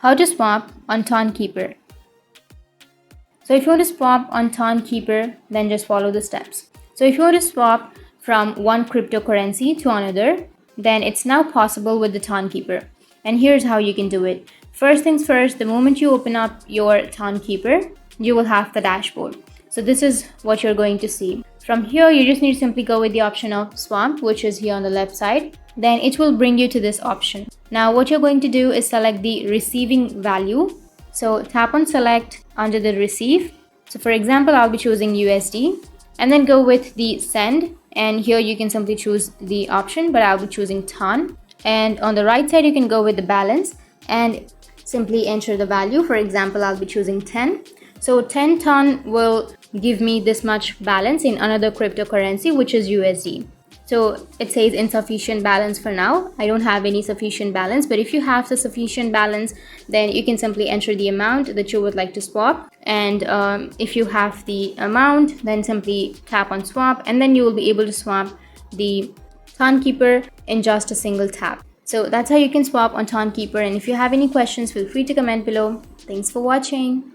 How to swap on Tonkeeper. So if you want to swap on Tonkeeper, then just follow the steps. So if you want to swap from one cryptocurrency to another, then it's now possible with the Tonkeeper. And here's how you can do it. First things first, the moment you open up your Tonkeeper, you will have the dashboard. So this is what you're going to see. From here, you just need to simply go with the option of swap, which is here on the left side. Then it will bring you to this option. Now what you're going to do is select the receiving value. So tap on select under the receive. So for example, I'll be choosing USD, and then go with the send. And here you can simply choose the option, but I'll be choosing ton. And on the right side, you can go with the balance and simply enter the value. For example, I'll be choosing 10. So 10 ton will give me this much balance in another cryptocurrency, which is USD. So it says insufficient balance for now. I don't have any sufficient balance, but if you have the sufficient balance, then you can simply enter the amount that you would like to swap. And if you have the amount, then simply tap on swap, and then you will be able to swap the Tonkeeper in just a single tap. So that's how you can swap on Tonkeeper. And if you have any questions, feel free to comment below. Thanks for watching.